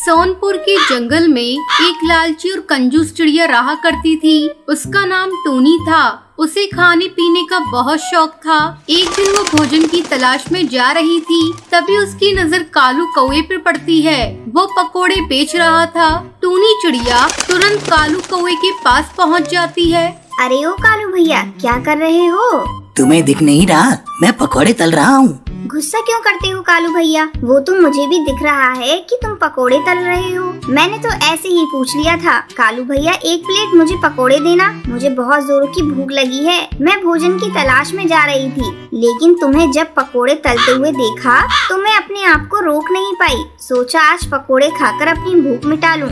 सोनपुर के जंगल में एक लालची और कंजूस चिड़िया रहा करती थी। उसका नाम टूनी था। उसे खाने पीने का बहुत शौक था। एक दिन वो भोजन की तलाश में जा रही थी, तभी उसकी नजर कालू कौवे पर पड़ती है। वो पकोड़े बेच रहा था। टूनी चिड़िया तुरंत कालू कौवे के पास पहुंच जाती है। अरे ओ कालू भैया, क्या कर रहे हो? तुम्हें दिख नहीं रहा? मैं पकोड़े तल रहा हूँ। गुस्सा क्यों करते हो कालू भैया? वो तो मुझे भी दिख रहा है कि तुम पकोड़े तल रहे हो। मैंने तो ऐसे ही पूछ लिया था। कालू भैया, एक प्लेट मुझे पकोड़े देना, मुझे बहुत जोरों की भूख लगी है। मैं भोजन की तलाश में जा रही थी, लेकिन तुम्हें जब पकोड़े तलते हुए देखा तो मैं अपने आप को रोक नहीं पाई। सोचा आज पकोड़े खाकर अपनी भूख मिटा लूं।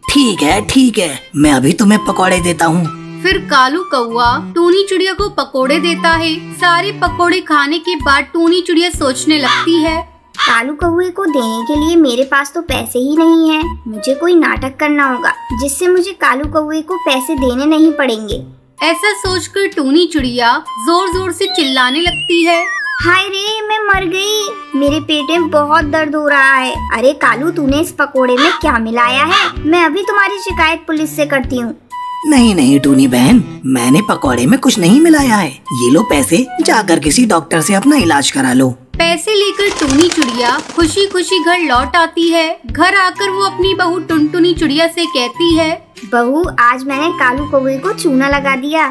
ठीक है, मैं अभी तुम्हें पकोड़े देता हूँ। फिर कालू कौवा टूनी चिड़िया को पकोड़े देता है। सारे पकोड़े खाने के बाद टूनी चिड़िया सोचने लगती है, कालू कौवे को देने के लिए मेरे पास तो पैसे ही नहीं है। मुझे कोई नाटक करना होगा जिससे मुझे कालू कौवे को पैसे देने नहीं पड़ेंगे। ऐसा सोचकर टूनी चिड़िया जोर जोर से चिल्लाने लगती है। हाय रे, मैं मर गई। मेरे पेट में बहुत दर्द हो रहा है। अरे कालू, तूने इस पकोड़े में क्या मिलाया है? मैं अभी तुम्हारी शिकायत पुलिस से करती हूँ। नहीं टूनी बहन, मैंने पकोड़े में कुछ नहीं मिलाया है। ये लो पैसे, जाकर किसी डॉक्टर से अपना इलाज करा लो। पैसे लेकर टूनी चिड़िया खुशी खुशी घर लौट आती है। घर आकर वो अपनी बहू टुनटुनी चिड़िया से कहती है, बहू, आज मैंने कालू कौवे को चूना लगा दिया।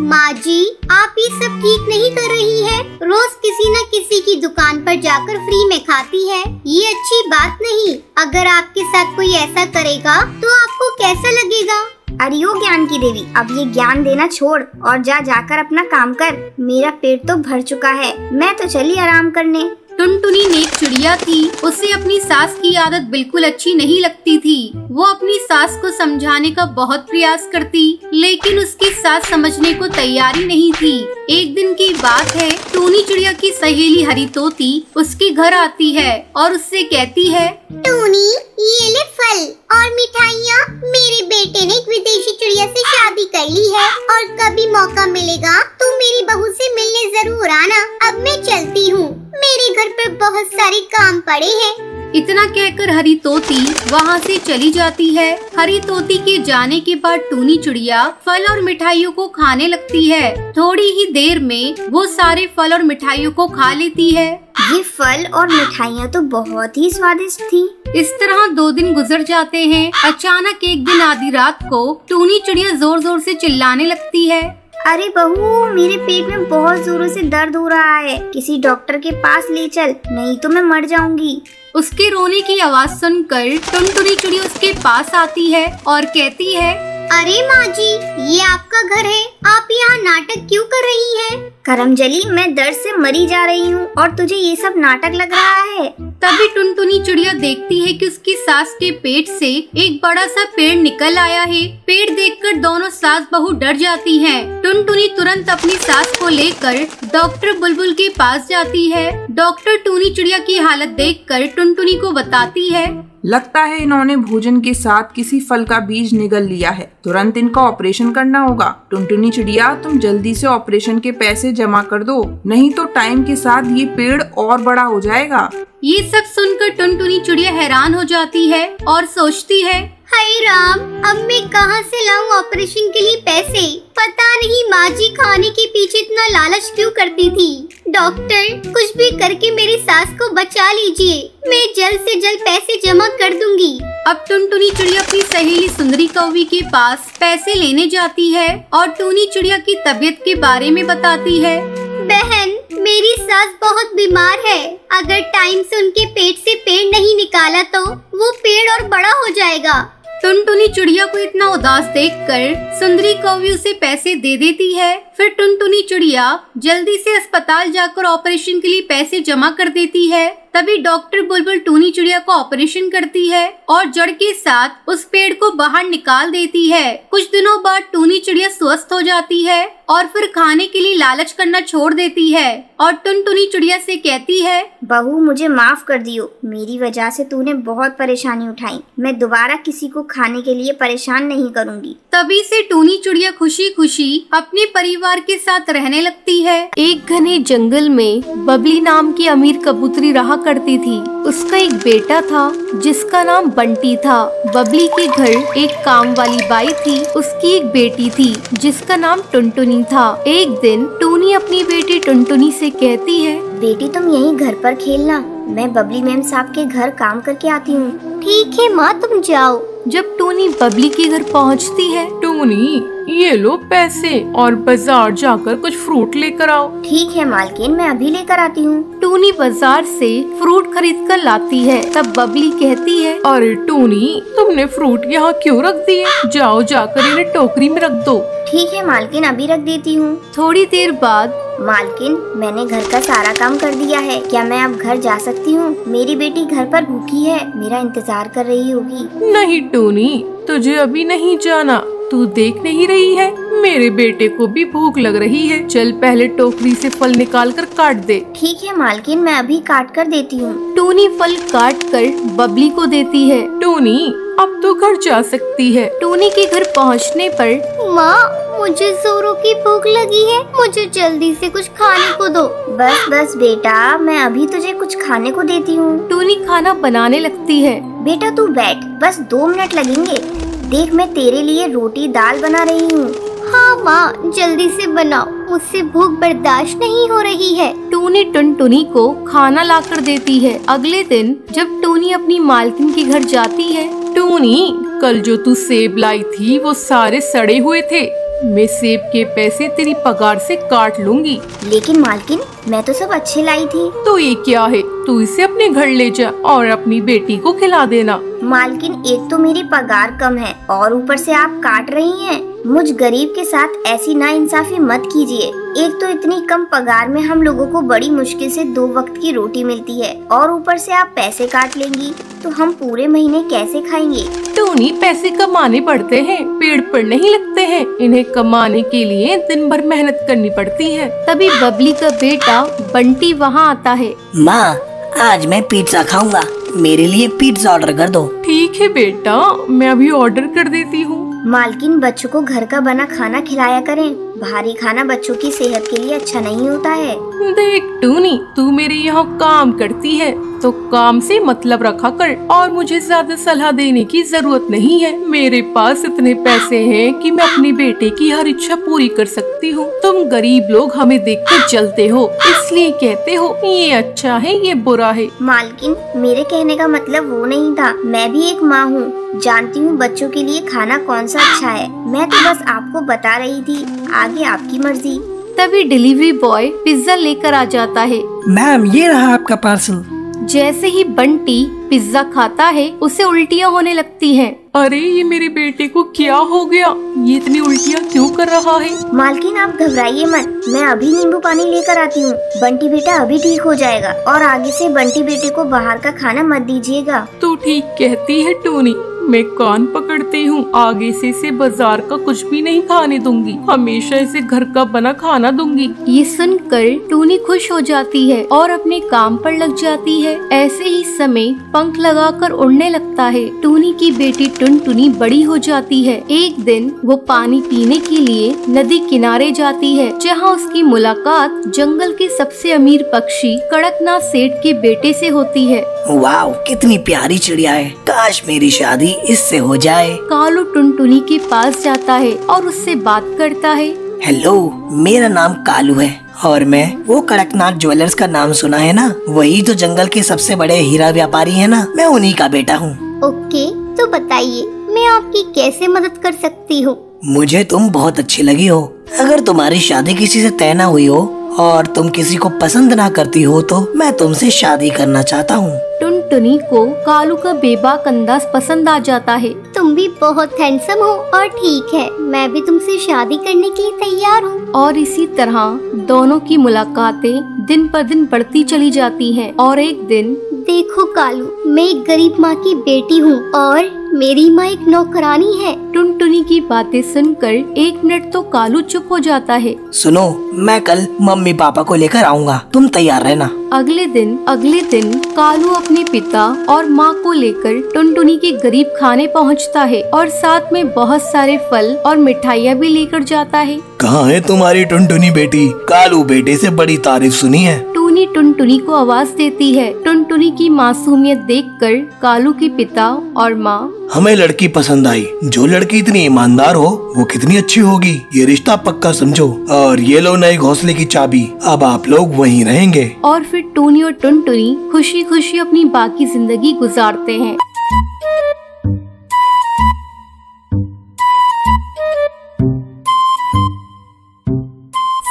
माँ जी, आप ये सब ठीक नहीं कर रही है। रोज किसी न किसी की दुकान पर जाकर फ्री में खाती है। ये अच्छी बात नहीं। अगर आपके साथ कोई ऐसा करेगा तो आपको कैसा लगेगा? अरे ओ ज्ञान की देवी, अब ये ज्ञान देना छोड़ और जाकर अपना काम कर। मेरा पेट तो भर चुका है, मैं तो चली आराम करने। टुनटुनी नेक चिड़िया थी। उसे अपनी सास की आदत बिल्कुल अच्छी नहीं लगती थी। वो अपनी सास को समझाने का बहुत प्रयास करती, लेकिन उसकी सास समझने को तैयार ही नहीं थी। एक दिन की बात है, टूनी चिड़िया की सहेली हरी तोती उसके घर आती है और उससे कहती है, टूनी, ये ले फल और मिठाइयाँ। मेरे बेटे ने एक विदेशी चिड़िया से शादी कर ली है और कभी मौका मिलेगा तो मेरी बहू से मिलने जरूर आना। अब मैं चलती हूँ, मेरे घर पर बहुत सारे काम पड़े हैं। इतना कहकर हरी तोती वहाँ से चली जाती है। हरी तोती के जाने के बाद टूनी चिड़िया फल और मिठाइयों को खाने लगती है। थोड़ी ही देर में वो सारे फल और मिठाइयों को खा लेती है। ये फल और मिठाइयाँ तो बहुत ही स्वादिष्ट थी। इस तरह 2 दिन गुजर जाते हैं। अचानक एक दिन आधी रात को टूनी चिड़िया जोर जोर से चिल्लाने लगती है, अरे बहू, मेरे पेट में बहुत जोरों से दर्द हो रहा है। किसी डॉक्टर के पास ले चल, नहीं तो मैं मर जाऊंगी। उसके रोने की आवाज सुनकर टुनटुनी चिड़िया उसके पास आती है और कहती है, अरे माँ जी, ये आपका घर है, आप यहाँ नाटक क्यों कर रही हैं? करमजली, मैं दर्द से मरी जा रही हूँ और तुझे ये सब नाटक लग रहा है। तभी टुनटुनी चिड़िया देखती है कि उसकी सास के पेट से एक बड़ा सा पेड़ निकल आया है। पेड़ देखकर दोनों सास बहू डर जाती हैं। टुनटुनी तुरंत अपनी सास को लेकर डॉक्टर बुलबुल के पास जाती है। डॉक्टर टूनी चिड़िया की हालत देखकर टुनटुनी को बताती है, लगता है इन्होंने भोजन के साथ किसी फल का बीज निगल लिया है। तुरंत इनका ऑपरेशन करना होगा। टुनटुनी चिड़िया, तुम जल्दी से ऑपरेशन के पैसे जमा कर दो, नहीं तो टाइम के साथ ये पेड़ और बड़ा हो जाएगा। ये सब सुनकर टुनटुनी चिड़िया हैरान हो जाती है और सोचती है, हाय राम, अब मैं कहाँ से लाऊं ऑपरेशन के लिए पैसे? पता नहीं माँ जी खाने के पीछे इतना लालच क्यों करती थी। डॉक्टर, कुछ भी करके मेरी सास को बचा लीजिए। मैं जल्द से जल्द पैसे जमा कर दूंगी। अब टुनटुनी चिड़िया अपनी सहेली सुंदरी कौवी के पास पैसे लेने जाती है और टूनी चिड़िया की तबीयत के बारे में बताती है। बहन, मेरी सास बहुत बीमार है। अगर टाइम से उनके पेट से पेड़ नहीं निकाला तो वो पेड़ और बड़ा हो जाएगा। टुनटुनी चिड़िया को इतना उदास देखकर सुंदरी कौवी उसे पैसे दे देती है। फिर टुनटुनी चिड़िया जल्दी से अस्पताल जाकर ऑपरेशन के लिए पैसे जमा कर देती है। तभी डॉक्टर बुलबुल टूनी चिड़िया को ऑपरेशन करती है और जड़ के साथ उस पेड़ को बाहर निकाल देती है। कुछ दिनों बाद टूनी चिड़िया स्वस्थ हो जाती है और फिर खाने के लिए लालच करना छोड़ देती है और टुनटुनी चिड़िया से कहती है, बहू मुझे माफ कर दियो, मेरी वजह से तूने बहुत परेशानी उठाई। मैं दोबारा किसी को खाने के लिए परेशान नहीं करूँगी। तभी से टूनी चिड़िया खुशी खुशी अपने परिवार के साथ रहने लगती है। एक घने जंगल में बबली नाम की अमीर कबूतरी रहा करती थी। उसका एक बेटा था जिसका नाम बंटी था। बबली के घर एक काम वाली बाई थी। उसकी एक बेटी थी जिसका नाम टुनटुनी था। एक दिन टूनी अपनी बेटी टुनटुनी से कहती है, बेटी तुम यहीं घर पर खेलना, मैं बबली मैम साहब के घर काम करके आती हूँ। ठीक है माँ, तुम जाओ। जब टूनी बबली के घर पहुँचती है, टूनी ये लो पैसे और बाजार जाकर कुछ फ्रूट लेकर आओ। ठीक है मालकिन, मैं अभी लेकर आती हूँ। टूनी बाजार से फ्रूट खरीद कर लाती है। तब बबली कहती है, अरे टूनी तुमने फ्रूट यहाँ क्यों रख दिए? जाओ जाकर इन्हें टोकरी में रख दो। ठीक है मालकिन, अभी रख देती हूँ। थोड़ी देर बाद, मालकिन मैंने घर का सारा काम कर दिया है, क्या मैं अब घर जा सकती हूँ? मेरी बेटी घर पर भूखी है, मेरा इंतजार कर रही होगी। नहीं टूनी, तुझे अभी नहीं जाना। तू देख नहीं रही है मेरे बेटे को भी भूख लग रही है। चल पहले टोकरी से फल निकाल कर काट दे। ठीक है मालकिन, मैं अभी काट कर देती हूँ। टूनी फल काट कर बबली को देती है। टूनी अब तो घर जा सकती है। टूनी के घर पहुँचने पर, माँ मुझे जोरों की भूख लगी है, मुझे जल्दी से कुछ खाने को दो। बस बस बेटा, मैं अभी तुझे कुछ खाने को देती हूँ। टूनी खाना बनाने लगती है। बेटा तू बैठ, बस 2 मिनट लगेंगे। देख मैं तेरे लिए रोटी दाल बना रही हूँ। हाँ माँ, जल्दी से बनाओ, मुझसे भूख बर्दाश्त नहीं हो रही है। टूनी टुनटुनी को खाना लाकर देती है। अगले दिन जब टूनी अपनी मालकिन के घर जाती है, टूनी कल जो तू सेब लाई थी वो सारे सड़े हुए थे। मैं सेब के पैसे तेरी पगार से काट लूंगी। लेकिन मालकिन मैं तो सब अच्छे लाई थी। तो ये क्या है? तू इसे अपने घर ले जा और अपनी बेटी को खिला देना। मालकिन एक तो मेरी पगार कम है और ऊपर से आप काट रही हैं। मुझ गरीब के साथ ऐसी नाइंसाफी मत कीजिए। एक तो इतनी कम पगार में हम लोगों को बड़ी मुश्किल से 2 वक्त की रोटी मिलती है और ऊपर से आप पैसे काट लेंगी तो हम पूरे महीने कैसे खाएंगे? टूनी पैसे कमाने पड़ते हैं, पेड़ पर नहीं लगते हैं। इन्हें कमाने के लिए दिन भर मेहनत करनी पड़ती है। तभी बबली का बेटा बंटी वहाँ आता है। माँ आज मैं पिज्जा खाऊंगा, मेरे लिए पिज्जा ऑर्डर कर दो। ठीक है बेटा, मैं अभी ऑर्डर कर देती हूँ। मालकिन बच्चों को घर का बना खाना खिलाया करें, भारी खाना बच्चों की सेहत के लिए अच्छा नहीं होता है। देख टूनी, तू मेरे यहाँ काम करती है तो काम से मतलब रखा कर और मुझे ज्यादा सलाह देने की जरूरत नहीं है। मेरे पास इतने पैसे हैं कि मैं अपनी बेटे की हर इच्छा पूरी कर सकती हूँ। तुम गरीब लोग हमें देखकर जलते हो, इसलिए कहते हो ये अच्छा है ये बुरा है। मालकिन मेरे कहने का मतलब वो नहीं था, मैं भी एक माँ हूँ, जानती हूँ बच्चों के लिए खाना कौन सा अच्छा है। मैं तो बस आपको बता रही थी, आगे आपकी मर्जी। तभी डिलीवरी बॉय पिज्जा लेकर आ जाता है। मैम ये रहा आपका पार्सल। जैसे ही बंटी पिज्जा खाता है उसे उल्टियाँ होने लगती हैं। अरे ये मेरे बेटे को क्या हो गया? ये इतनी उल्टियाँ क्यों कर रहा है? मालकिन आप घबराइए मत, मैं अभी नींबू पानी लेकर आती हूँ। बंटी बेटा अभी ठीक हो जाएगा और आगे से बंटी बेटे को बाहर का खाना मत दीजिएगा। तू ठीक कहती है टूनी, मैं कान पकड़ती हूँ। आगे से इसे बाजार का कुछ भी नहीं खाने दूंगी, हमेशा इसे घर का बना खाना दूंगी। ये सुनकर टूनी खुश हो जाती है और अपने काम पर लग जाती है। ऐसे ही समय पंख लगाकर उड़ने लगता है। टूनी की बेटी टुनटुनी बड़ी हो जाती है। एक दिन वो पानी पीने के लिए नदी किनारे जाती है, जहाँ उसकी मुलाकात जंगल के सबसे अमीर पक्षी कड़कनाथ सेठ के बेटे से होती है। वाओ कितनी प्यारी चिड़िया है, काश मेरी शादी इससे हो जाए। कालू टुनटुनी के पास जाता है और उससे बात करता है। हेलो, मेरा नाम कालू है और मैं वो कड़कनाथ ज्वेलर्स का नाम सुना है ना, वही तो जंगल के सबसे बड़े हीरा व्यापारी है ना, मैं उन्हीं का बेटा हूँ। ओके, तो बताइए मैं आपकी कैसे मदद कर सकती हूँ? मुझे तुम बहुत अच्छी लगी हो। अगर तुम्हारी शादी किसी से तय न हुई हो और तुम किसी को पसंद ना करती हो तो मैं तुमसे शादी करना चाहता हूँ। टुनटुनी को कालू का बेबाक अंदाज पसंद आ जाता है। तुम भी बहुत हैंडसम हो और ठीक है, मैं भी तुमसे शादी करने के लिए तैयार हूँ। और इसी तरह दोनों की मुलाकातें दिन पर दिन बढ़ती चली जाती हैं और एक दिन देखो कालू, मैं एक गरीब माँ की बेटी हूँ और मेरी माँ एक नौकरानी है। टुनटुनी की बातें सुनकर एक मिनट तो कालू चुप हो जाता है। सुनो, मैं कल मम्मी पापा को लेकर आऊँगा, तुम तैयार रहना। अगले दिन कालू अपने पिता और माँ को लेकर टुनटुनी के गरीब खाने पहुँचता है और साथ में बहुत सारे फल और मिठाइयाँ भी लेकर जाता है। कहाँ है तुम्हारी टुनटुनी बेटी? कालू बेटे से बड़ी तारीफ सुनी है। टूनी टुनटुनी को आवाज देती है। टुनटुनी की मासूमियत देखकर कालू के पिता और माँ, हमें लड़की पसंद आई। जो लड़की इतनी ईमानदार हो वो कितनी अच्छी होगी। ये रिश्ता पक्का समझो और ये लो नए घोंसले की चाबी। अब आप लोग वहीं रहेंगे। और फिर टूनी और टुनटुनी खुशी खुशी अपनी बाकी जिंदगी गुजारते हैं।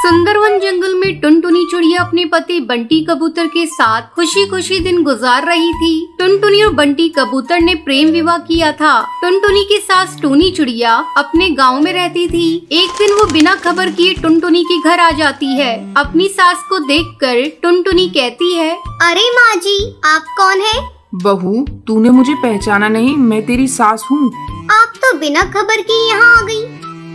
सुंदरवन जंगल में टुनटुनी चिड़िया अपने पति बंटी कबूतर के साथ खुशी खुशी दिन गुजार रही थी। टुनटुनी और बंटी कबूतर ने प्रेम विवाह किया था। टुनटुनी की सास टूनी चिड़िया अपने गांव में रहती थी। एक दिन वो बिना खबर किए टुनटुनी के घर आ जाती है। अपनी सास को देखकर टुनटुनी कहती है, अरे माँ जी, आप कौन है? बहू, तूने मुझे पहचाना नहीं? मैं तेरी सास हूँ। आप तो बिना खबर के यहाँ आ गई।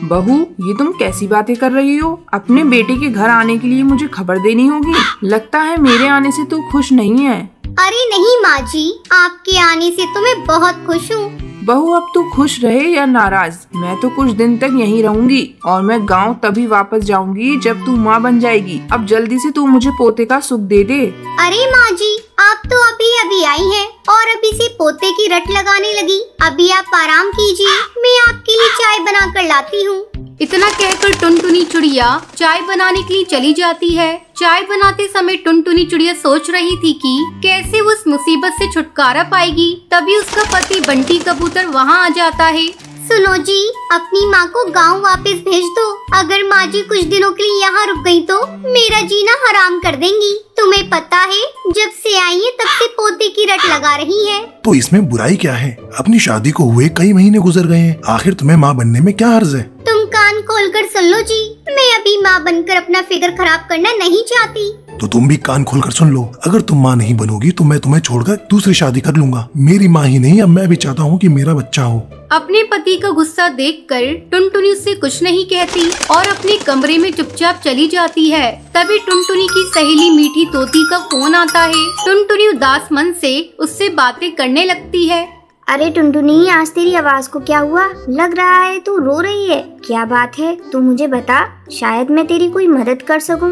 बहू, ये तुम कैसी बातें कर रही हो? अपने बेटे के घर आने के लिए मुझे खबर देनी होगी। लगता है मेरे आने से तू खुश नहीं है। अरे नहीं माँ जी, आपके आने से तो मैं बहुत खुश हूँ। बहू, अब तू खुश रहे या नाराज, मैं तो कुछ दिन तक यहीं रहूंगी और मैं गांव तभी वापस जाऊंगी जब तू माँ बन जाएगी। अब जल्दी से तू मुझे पोते का सुख दे दे। अरे माँ जी, आप तो अभी आई हैं और अभी से पोते की रट लगाने लगी। अभी आप आराम कीजिए, मैं आपके लिए चाय बना कर लाती हूँ। इतना कहकर टुनटुनी चिड़िया चाय बनाने के लिए चली जाती है। चाय बनाते समय टुनटुनी चिड़िया सोच रही थी कि कैसे वो उस मुसीबत से छुटकारा पाएगी। तभी उसका पति बंटी कबूतर वहाँ आ जाता है। सुनो जी, अपनी माँ को गांव वापस भेज दो। अगर माँ जी कुछ दिनों के लिए यहाँ रुक गई तो मेरा जीना हराम कर देंगी। तुम्हें पता है, जब से आई है तब से पोते की रट लगा रही है। तो इसमें बुराई क्या है? अपनी शादी को हुए कई महीने गुजर गए हैं, आखिर तुम्हें माँ बनने में क्या हर्ज है? तुम कान खोलकर सुन लो जी, मैं अभी माँ बनकर अपना फिगर खराब करना नहीं चाहती। तो तुम भी कान खोलकर सुन लो, अगर तुम माँ नहीं बनोगी तो मैं तुम्हें छोड़कर दूसरी शादी कर लूंगा। मेरी माँ ही नहीं, अब मैं भी चाहता हूँ कि मेरा बच्चा हो। अपने पति का गुस्सा देखकर टुनटुनी उससे कुछ नहीं कहती और अपने कमरे में चुपचाप चली जाती है। तभी टुनटुनी की सहेली मीठी तोती का फोन आता है। टुनटुनी उदास मन से उससे बातें करने लगती है। अरे टुनटुनी, आज तेरी आवाज को क्या हुआ? लग रहा है तू रो रही है। क्या बात है, तू मुझे बता, शायद मैं तेरी कोई मदद कर सकूं।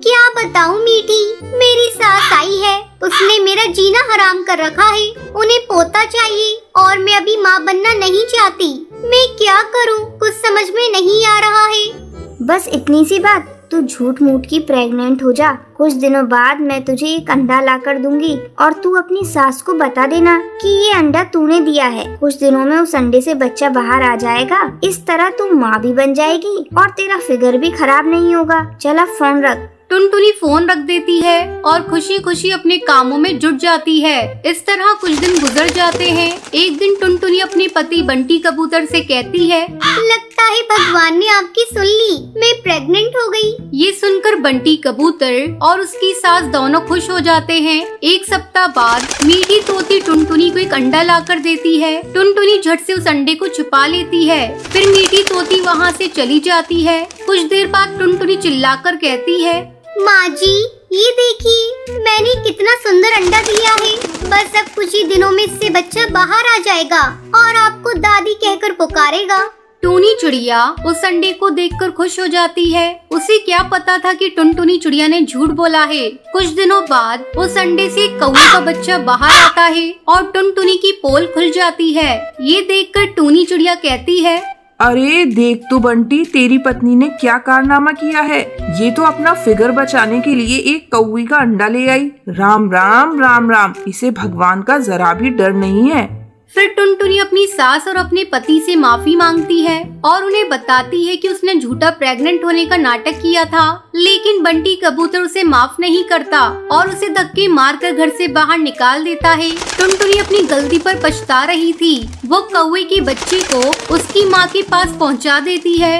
क्या बताऊं मीठी, मेरी सास आई है, उसने मेरा जीना हराम कर रखा है। उन्हें पोता चाहिए और मैं अभी माँ बनना नहीं चाहती। मैं क्या करूं, कुछ समझ में नहीं आ रहा है। बस इतनी सी बात, तू झूठ मूठ की प्रेग्नेंट हो जा। कुछ दिनों बाद मैं तुझे एक अंडा ला कर दूंगी और तू अपनी सास को बता देना कि ये अंडा तूने दिया है। कुछ दिनों में उस अंडे से बच्चा बाहर आ जाएगा। इस तरह तू माँ भी बन जाएगी और तेरा फिगर भी खराब नहीं होगा। चल अब फोन रख। टुनटुनी फोन रख देती है और खुशी खुशी अपने कामों में जुट जाती है। इस तरह कुछ दिन गुजर जाते हैं। एक दिन टुनटुनी अपने पति बंटी कबूतर से कहती है, लगता है भगवान ने आपकी सुन ली, मैं प्रेग्नेंट हो गई। ये सुनकर बंटी कबूतर और उसकी सास दोनों खुश हो जाते हैं। एक सप्ताह बाद मीठी तोती टुनटुनी को एक अंडा लाकर देती है। टुनटुनी झट से उस अंडे को छुपा लेती है। फिर मीठी तोती वहाँ से चली जाती है। कुछ देर बाद टुनटुनी चिल्लाकर कहती है, माँ जी, ये देखिए, मैंने कितना सुंदर अंडा दिया है। बस अब कुछ ही दिनों में इससे बच्चा बाहर आ जाएगा और आपको दादी कहकर पुकारेगा। टूनी चिड़िया उस अंडे को देखकर खुश हो जाती है। उसे क्या पता था कि टुनटुनी चिड़िया ने झूठ बोला है। कुछ दिनों बाद उस अंडे से एक कौवे का बच्चा बाहर आता है और टुनटुनी की पोल खुल जाती है। ये देखकर टूनी चिड़िया कहती है, अरे देख तो बंटी, तेरी पत्नी ने क्या कारनामा किया है। ये तो अपना फिगर बचाने के लिए एक कौवे का अंडा ले आई। राम राम राम राम, इसे भगवान का जरा भी डर नहीं है। फिर टुनटुनी अपनी सास और अपने पति से माफी मांगती है और उन्हें बताती है कि उसने झूठा प्रेग्नेंट होने का नाटक किया था। लेकिन बंटी कबूतर उसे माफ नहीं करता और उसे धक्के मारकर घर से बाहर निकाल देता है। टुनटुनी अपनी गलती पर पछता रही थी। वो कौवे के बच्चे को उसकी माँ के पास पहुँचा देती है।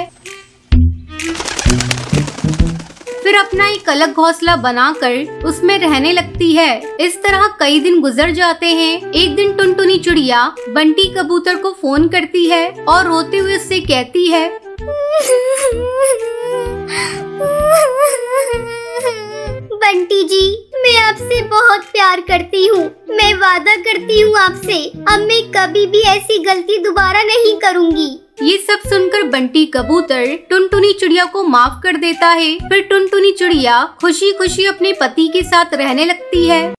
फिर अपना एक अलग घोंसला बनाकर उसमें रहने लगती है। इस तरह कई दिन गुजर जाते हैं। एक दिन टुनटुनी चिड़िया बंटी कबूतर को फोन करती है और रोते हुए उससे कहती है, बंटी जी, मैं आपसे बहुत प्यार करती हूँ। मैं वादा करती हूँ आपसे, अब मैं कभी भी ऐसी गलती दोबारा नहीं करूँगी। ये सब सुनकर बंटी कबूतर टुनटुनी चिड़िया को माफ कर देता है। फिर टुनटुनी चिड़िया खुशी खुशी अपने पति के साथ रहने लगती है।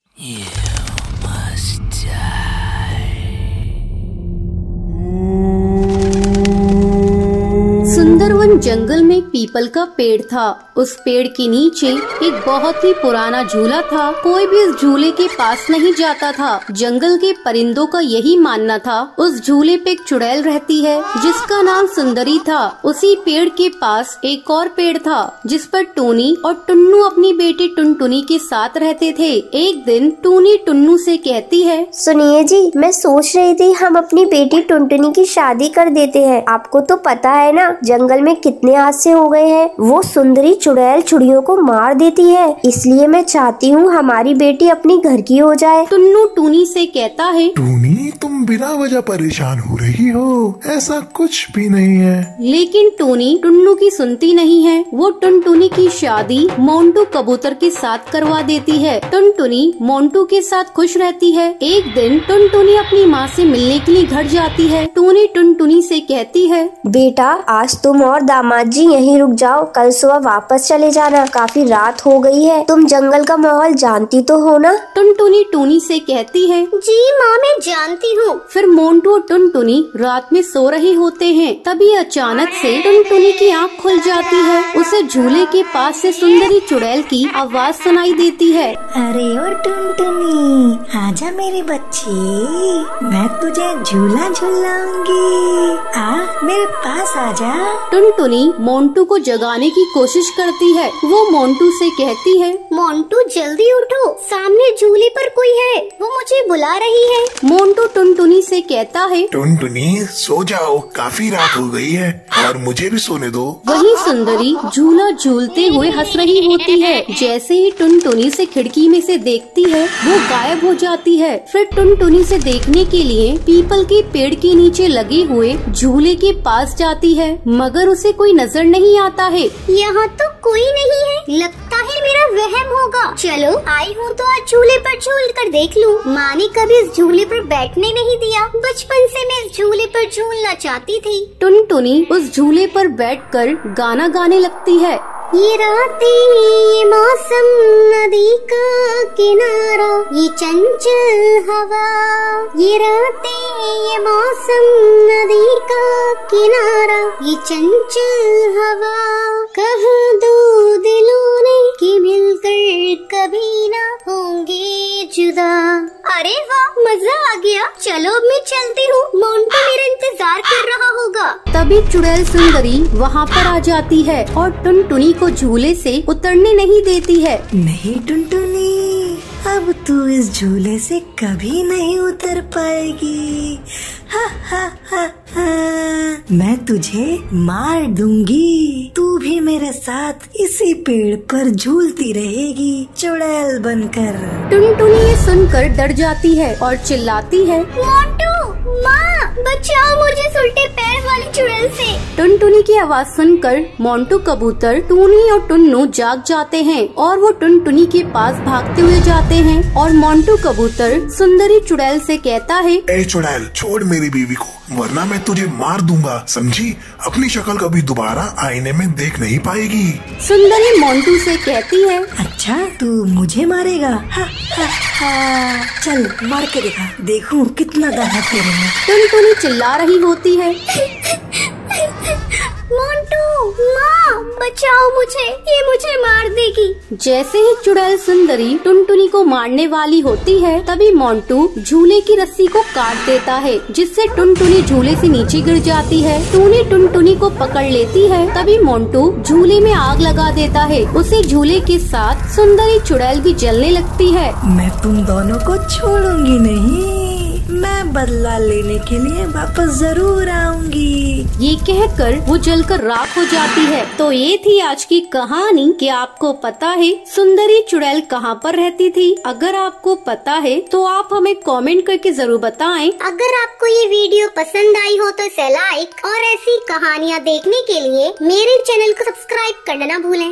सुंदरवन जंगल में पीपल का पेड़ था। उस पेड़ के नीचे एक बहुत ही पुराना झूला था। कोई भी इस झूले के पास नहीं जाता था। जंगल के परिंदों का यही मानना था। उस झूले पे एक चुड़ैल रहती है जिसका नाम सुंदरी था। उसी पेड़ के पास एक और पेड़ था जिस पर टूनी और टुन्नू अपनी बेटी टुनटुनी के साथ रहते थे। एक दिन टूनी टुन्नू से कहती है, सुनिए जी, मैं सोच रही थी हम अपनी बेटी टुनटुनी की शादी कर देते हैं। आपको तो पता है ना, जंगल में कितने हादसे हो गए हैं। वो सुंदरी चुड़ैल चिड़ियों को मार देती है, इसलिए मैं चाहती हूँ हमारी बेटी अपनी घर की हो जाए। टुन्नू टूनी से कहता है, टूनी, तुम बिना वजह परेशान हो रही हो, ऐसा कुछ भी नहीं है। लेकिन टूनी टुन्नू की सुनती नहीं है। वो टुनटुनी की शादी मोंटू कबूतर के साथ करवा देती है। टुनटुनी मोंटू के साथ खुश रहती है। एक दिन टुनटुनी अपनी माँ से मिलने के लिए घर जाती है। टूनी टुनटुनी से कहती है, बेटा, आज तुम और दामाद जी यहीं रुक जाओ, कल सुबह वापस चले जाना। काफी रात हो गई है। तुम जंगल का माहौल जानती तो हो ना? टुनटुनी टूनी से कहती है, जी माँ, मैं जानती हूँ। फिर मोंटू और टुनटुनी रात में सो रहे होते हैं। तभी अचानक से टुनटुनी की आँख खुल जाती है। उसे झूले के पास से सुंदरी चुड़ैल की आवाज सुनाई देती है। अरे ओ टुनटुनी, आजा मेरी बच्ची, मैं तुझे झूला झूलाऊंगी। आ मेरे पास आजा। टुनटुनी मोंटू को जगाने की कोशिश करती है। वो मोंटू से कहती है, मोंटू जल्दी उठो, सामने झूले पर कोई है, वो मुझे बुला रही है। मोंटू टुनटुनी से कहता है, टुनटुनी, सो जाओ, काफी रात हो गई है और मुझे भी सोने दो। वही सुंदरी झूला झूलते हुए हंस रही होती है। जैसे ही टुनटुनी से खिड़की में से देखती है, वो गायब हो जाती है। फिर टुनटुनी से देखने के लिए पीपल के पेड़ के नीचे लगे हुए झूले के पास जाती है, मगर उसे कोई नजर नहीं आता है। यहाँ तो कोई नहीं है, लगता है मेरा वहम होगा। चलो, आई हूँ तो आज झूले पर झूल कर देख लूँ। माँ ने कभी इस झूले पर बैठने नहीं दिया। बचपन से मैं इस झूले पर झूलना चाहती थी। टुनटुनी उस झूले पर बैठकर गाना गाने लगती है। ये रातें, ये मौसम, नदी का किनारा, ये चंचल हवा। ये रातें, ये मौसम, नदी का किनारा, ये चंचल हवा। कह दो दिलों ने कि मिलकर कभी ना होंगे जुदा। अरे वाह, मजा आ गया। चलो अब मैं चलती हूँ, मोंटू मेरा इंतजार कर रहा होगा। तभी चुड़ैल सुंदरी वहाँ पर आ जाती है और टुनटुनी को झूले से उतरने नहीं देती है। नहीं टुनटुनी, अब तू इस झूले से कभी नहीं उतर पाएगी। हा हा हा हा। मैं तुझे मार दूंगी। तू भी मेरे साथ इसी पेड़ पर झूलती रहेगी, चुड़ैल बनकर। टुनटुनी ये सुनकर डर जाती है और चिल्लाती है, मोंटू, माँ, बचाओ मुझे उल्टे पैर वाली चुड़ैल से। टुनटुनी की आवाज सुनकर मोंटू कबूतर, टूनी और टुन्नू जाग जाते हैं और वो टुनटुनी के पास भागते हुए जाते हैं। और मोंटू कबूतर सुंदरी चुड़ैल से कहता है, ए चुड़ैल, छोड़ मेरी बीवी को, वरना मैं तुझे मार दूंगा, समझी? अपनी शक्ल कभी दोबारा आईने में देख नहीं पाएगी। सुंदरी मोंटू से कहती है, अच्छा, तू मुझे मारेगा? हा हा हा। चल मार के दिखा, देखूं कितना दम है तेरे में। टुनटुनी चिल्ला रही होती है, मोंटू, माँ, बचाओ मुझे, ये मुझे मार देगी। जैसे ही चुड़ैल सुंदरी टुनटुनी को मारने वाली होती है, तभी मोंटू झूले की रस्सी को काट देता है, जिससे टुनटुनी झूले से नीचे गिर जाती है। टूनी टुनटुनी को पकड़ लेती है। तभी मोंटू झूले में आग लगा देता है। उसे झूले के साथ सुंदरी चुड़ैल भी जलने लगती है। मैं तुम दोनों को छोड़ूंगी नहीं, मैं बदला लेने के लिए वापस जरूर आऊंगी। ये कहकर वो जलकर राख हो जाती है। तो ये थी आज की कहानी कि आपको पता है सुंदरी चुड़ैल कहाँ पर रहती थी। अगर आपको पता है तो आप हमें कमेंट करके जरूर बताएं। अगर आपको ये वीडियो पसंद आई हो तो इसे लाइक और ऐसी कहानियाँ देखने के लिए मेरे चैनल को सब्सक्राइब करना ना भूलें।